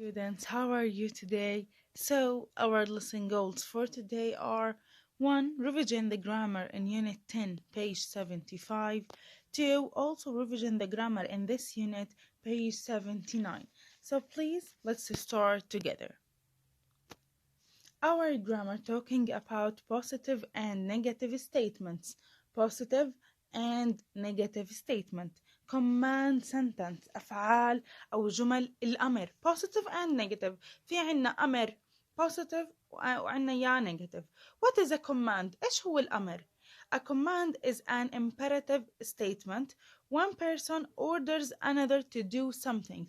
Students, how are you today? So, our lesson goals for today are 1. Revision the grammar in Unit 10, page 75. 2. Also revision the grammar in this unit, page 79. So, please, let's start together. Our grammar talking about positive and negative statements. Positive and negative statement. Command sentence أفعال أو جمل الأمر positive and negative. في عنا أمر positive وعنا يا negative. What is a command؟ إيش هو الأمر؟ A command is an imperative statement. One person orders another to do something.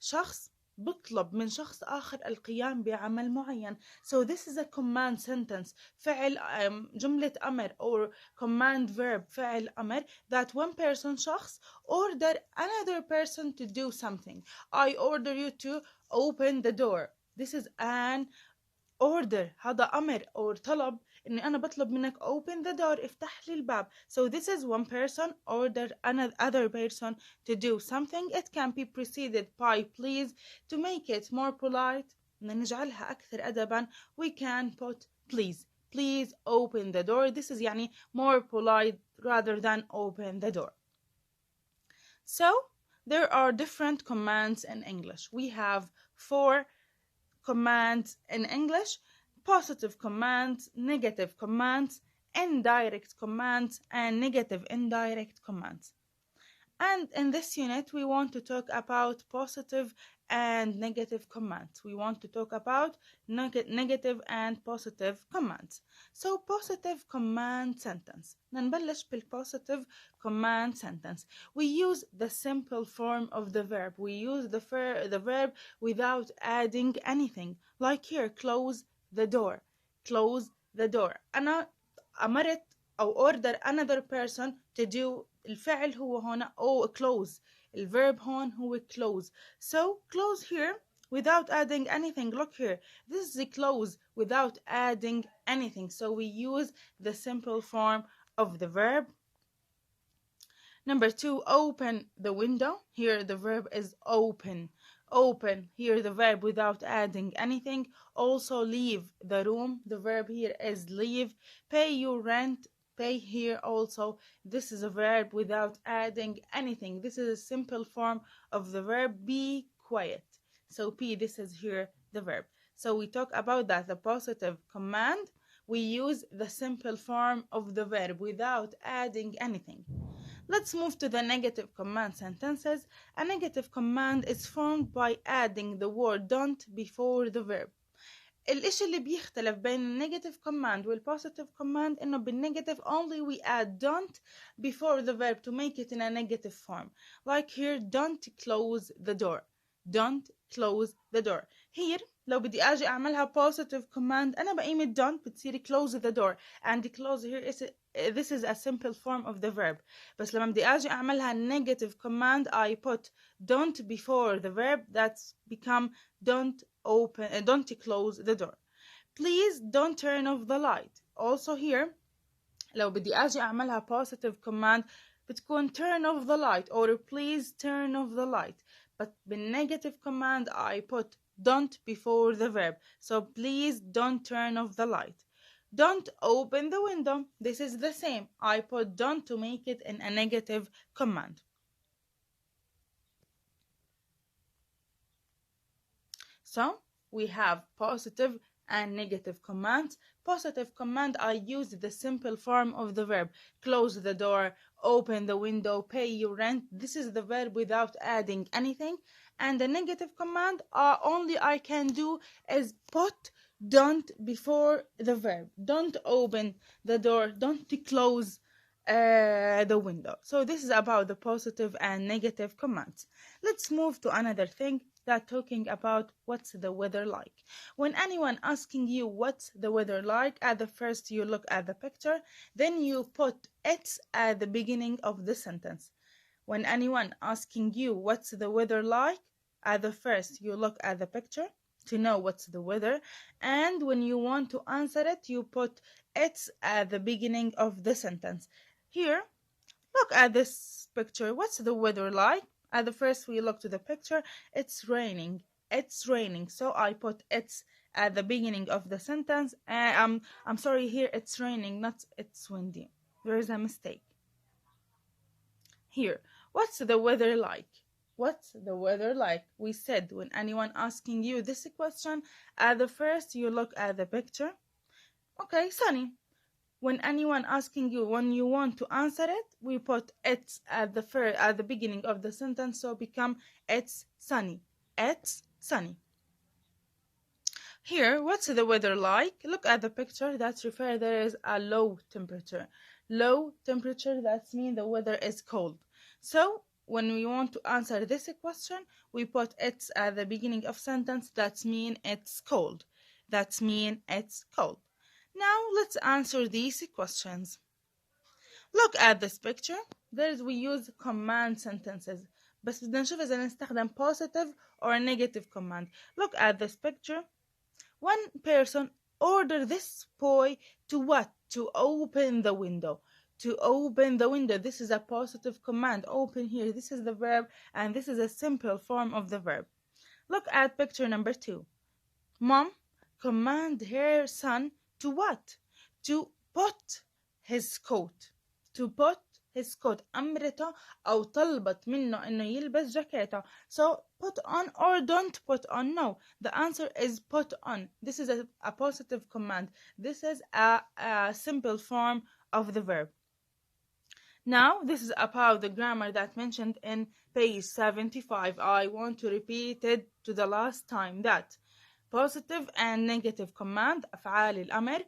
شخص بطلب من شخص آخر القيام بعمل معين. So this is a command sentence. فعل جملة أمر or command verb فعل أمر that one person شخص order another person to do something. I order you to open the door. This is an order. هذا أمر or طلب إني أنا بطلب منك open the door افتح لي الباب. So this is one person order another person to do something. It can be preceded by please. To make it more polite نجعلها أكثر أدبا we can put please. Please open the door. This is يعني more polite rather than open the door. So there are different commands in English. We have 4 commands in English: positive commands, negative commands, indirect commands, and negative indirect commands. And in this unit, we want to talk about positive and negative commands. We want to talk about negative and positive commands. So positive command sentence. ننبلش بالpositive command sentence. We use the simple form of the verb. We use the verb without adding anything. Like here, close the door. Close the door. أنا أمرت أو order another person to do. الفعل هو هنا close. الverb هون هو close. So close here without adding anything. Look here. This is the close without adding anything. So we use the simple form of the verb. Number 2, open the window. Here the verb is open. Open. Here the verb without adding anything. Also leave the room. The verb here is leave. Pay your rent. Pay here also. This is a verb without adding anything. This is a simple form of the verb be quiet. So P, this is here the verb. So we talk about that. The positive command, we use the simple form of the verb without adding anything. Let's move to the negative command sentences. A negative command is formed by adding the word don't before the verb. الاشي اللي بيختلف بين negative command والpositive command إنه بالnegative only we add don't before the verb to make it in a negative form. Like here, don't close the door. Don't close the door. Here لو بدي أجي أعملها positive command أنا بقيمة don't بتصير close the door. And close here is this is a simple form of the verb. بس لما بدي أجي أعملها negative command I put don't before the verb. That's become don't close the door. Please don't turn off the light. Also here لو بدي أجي أعملها positive command بتكون turn off the light or please turn off the light. But بالnegative command I put don't before the verb. So please don't turn off the light. Don't open the window. This is the same. I put don't to make it in a negative command. So we have positive and negative commands. Positive command, I use the simple form of the verb. Close the door, open the window, pay your rent. This is the verb without adding anything. And the negative command, only I can do is put don't before the verb. Don't open the door, don't close the window. So this is about the positive and negative commands. Let's move to another thing, that talking about what's the weather like. When anyone asking you what's the weather like, at the first you look at the picture, then you put it's at the beginning of the sentence. When anyone asking you what's the weather like, at the first you look at the picture to know what's the weather, and when you want to answer it you put it's at the beginning of the sentence. Here, look at this picture. What's the weather like? At the first we look to the picture, it's raining. it's raining. So I put it's at the beginning of the sentence. I'm sorry, here it's raining, not it's windy. There is a mistake. Here, what's the weather like? What's the weather like? We said when anyone asking you this question, at the first you look at the picture. Okay, sunny. When anyone asking you when you want to answer it, we put it's at the beginning of the sentence, so become it's sunny. It's sunny. Here, what's the weather like? Look at the picture. That's refer there is a low temperature. Low temperature, that means the weather is cold. So when we want to answer this question, we put it's at the beginning of sentence. That means it's cold. That means it's cold. Now let's answer these questions. Look at this picture. We use command sentences. بس بدنا نشوف إذا نستخدم positive or negative command. Look at this picture. One person ordered this boy to what? To open the window. To open the window. This is a positive command. Open here. This is the verb, and this is a simple form of the verb. Look at picture number 2. Mom command her son to what? To put his coat. To put his coat. أمرته أو طلبت منه إنه يلبس جاكيته. So put on or don't put on. No, the answer is put on. This is a positive command. This is a simple form of the verb. Now this is about the grammar that mentioned in page 75. I want to repeat it to the last time that positive and negative command أفعال الأمر.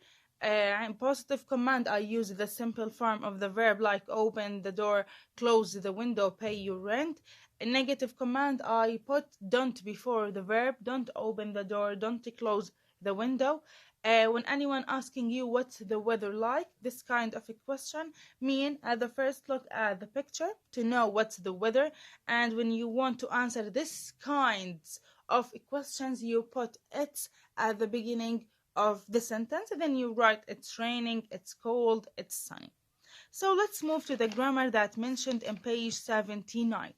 Positive command, I use the simple form of the verb like open the door, close the window, pay your rent. In negative command, I put don't before the verb. Don't open the door, don't close the window. When anyone asking you what's the weather like, this kind of a question mean at the first look at the picture to know what's the weather. And when you want to answer this kinds of questions, you put it at the beginning of the sentence, and then you write it's raining, it's cold, it's sunny. So let's move to the grammar that mentioned in page 79.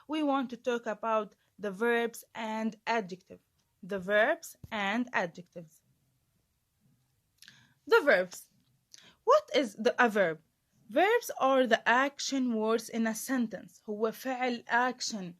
We want to talk about the verbs and adjectives. The verbs and adjectives. The verbs. What is a verb? Verbs are the action words in a sentence. هو فعل action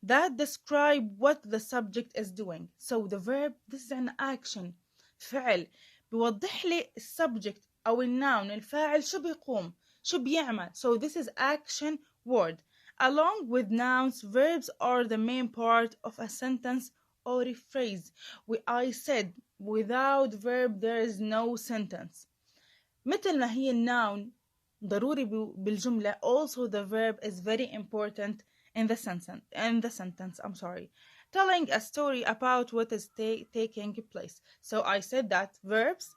that describe what the subject is doing. So the verb, this is an action. فعل بيوضح لي السبجكت أو النون الفاعل شو بيقوم شو بيعمل. So this is action word. Along with nouns, verbs are the main part of a sentence or a phrase. I said without verb there is no sentence. مثل ما هي الnoun ضروري بالجملة, also the verb is very important in the sentence. Telling a story about what is taking place. So I said that verbs,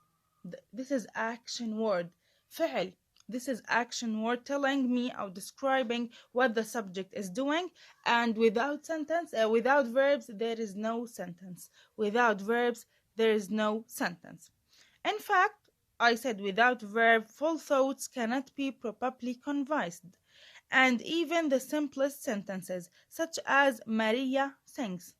this is action word. فعل, this is action word telling me or describing what the subject is doing. And without verbs, there is no sentence. Without verbs, there is no sentence. In fact, I said without verb, full thoughts cannot be properly conveyed. And even the simplest sentences, such as Maria sings.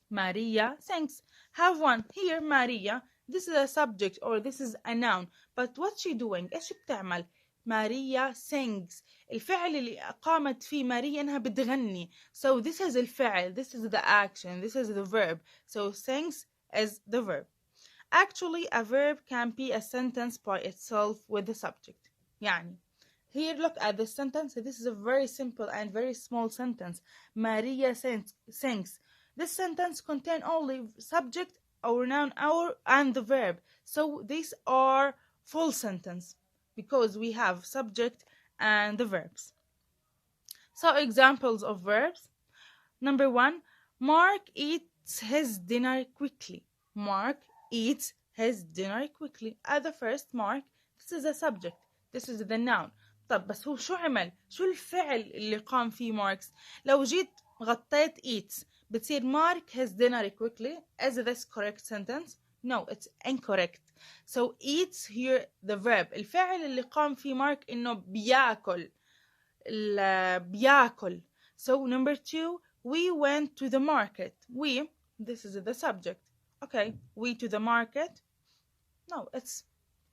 Maria sings. Have one here, Maria. This is a subject or this is a noun. But what's she doing? إيش بتعمل? Maria sings. الفعل اللي قامت فيه ماريا إنها بتغني. So this is الفعل. This is the action. This is the verb. So sings is the verb. Actually, a verb can be a sentence by itself with the subject. يعني. Here, look at this sentence. This is a very simple and very small sentence. Maria sings. This sentence contains only subject or noun and the verb. So these are full sentence because we have subject and the verbs. So examples of verbs. Number 1, Mark eats his dinner quickly. Mark eats his dinner quickly. At the first, Mark, this is a subject. This is the noun. طب بس هو شو عمل؟ شو الفعل اللي قام فيه ماركس؟ لو جيت غطيت eats بتصير Mark his dinner quickly. Is this correct sentence? No, it's incorrect. So eats here the verb. الفعل اللي قام فيه مارك إنه بياكل. بياكل. So number 2, we went to the market. We this is the subject. Okay, we to the market. No, it's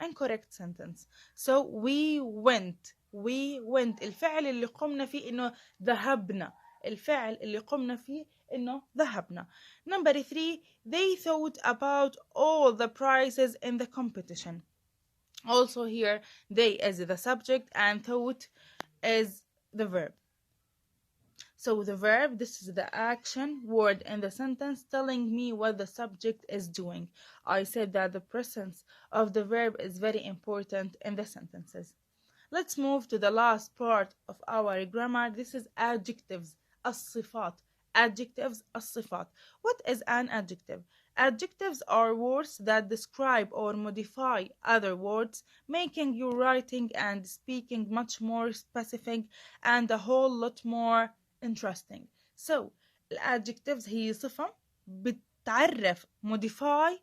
incorrect sentence. So we went. الفعل اللي قمنا فيه إنه ذهبنا. الفعل اللي قمنا فيه إنه ذهبنا. Number 3, they thought about all the prizes in the competition. Also here, they is the subject and thought is the verb. So the verb, this is the action word in the sentence telling me what the subject is doing. I said that the presence of the verb is very important in the sentences. Let's move to the last part of our grammar. This is adjectives, الصفات. Adjectives, الصفات. What is an adjective? Adjectives are words that describe or modify other words, making your writing and speaking much more specific and a whole lot more interesting. So الادجectives هي صفة بتعرف modify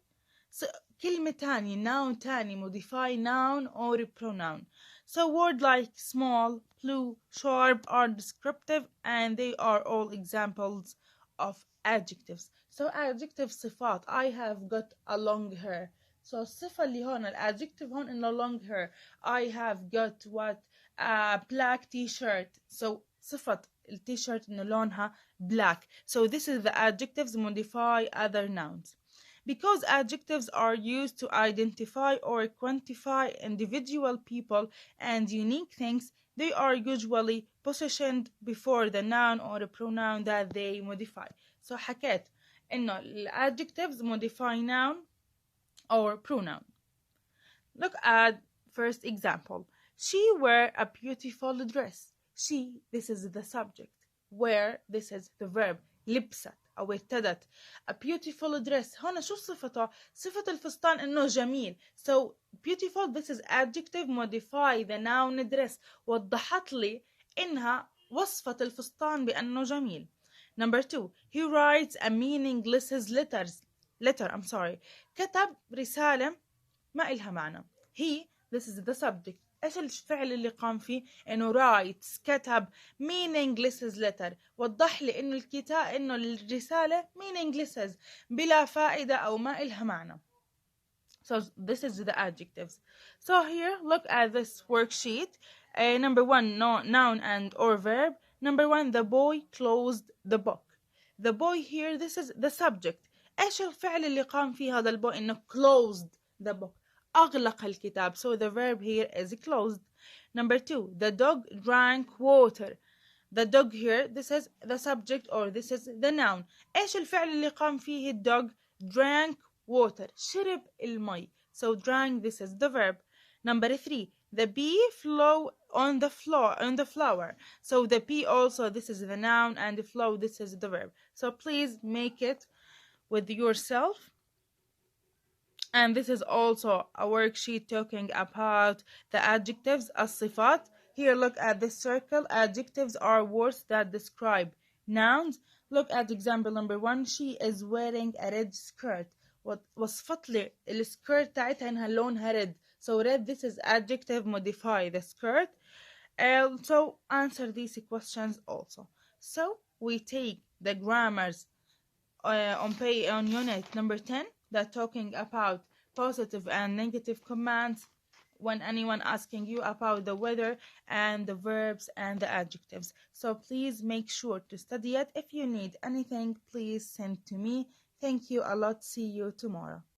كلمة تاني noun تاني modify noun or pronoun. So words like small, blue, sharp are descriptive and they are all examples of adjectives. So adjective صفات. I have got a long hair. So الصفة اللي هون الادجective هون إنه long hair. I have got what a black t-shirt. So صفة التيشيرت إنه لونها black. So this is the adjectives modify other nouns. Because adjectives are used to identify or quantify individual people and unique things, they are usually positioned before the noun or a pronoun that they modify. So حكيت إنه adjectives modify noun or pronoun. Look at first example. She wear a beautiful dress. She, this is the subject. Wear, this is the verb. لبست أو ارتدت. A beautiful dress. هنا شو صفته؟ صفة الفستان إنه جميل. So beautiful, this is adjective modify the noun dress. وضحت لي إنها وصفت الفستان بأنه جميل. Number 2, he writes a meaningless letter. كتب رسالة ما إلها معنى. He, this is the subject. إيش الفعل اللي قام فيه؟ إنه writes كتب meaningless letter. وضح لي إنه إنه الرسالة meaningless بلا فائدة أو ما إلها معنى. So this is the adjectives. So here, look at this worksheet. Number 1, noun and or verb. Number 1, the boy closed the book. The boy here, this is the subject. إيش الفعل اللي قام فيه هذا البوي؟ إنه closed the book. أغلق الكتاب. So the verb here is closed. Number 2, the dog drank water. The dog here, this is the subject or this is the noun. إيش الفعل اللي قام فيه الدog؟ drank water. شرب المي. So drank, this is the verb. Number 3, the bee flew on the flower. So the bee also, this is the noun, and the flow, this is the verb. So please make it with yourself. And this is also a worksheet talking about the adjectives, الصفات. Here, look at this circle. Adjectives are words that describe nouns. Look at example number 1. She is wearing a red skirt. وصفت لي السكيرت تاعتها إنها لونها red. So red, this is adjective modify the skirt. So answer these questions also. So we take the grammars on unit number 10 that talking about positive and negative commands when anyone asking you about the weather and the verbs and the adjectives. So please make sure to study it. If you need anything, please send to me. Thank you a lot. See you tomorrow.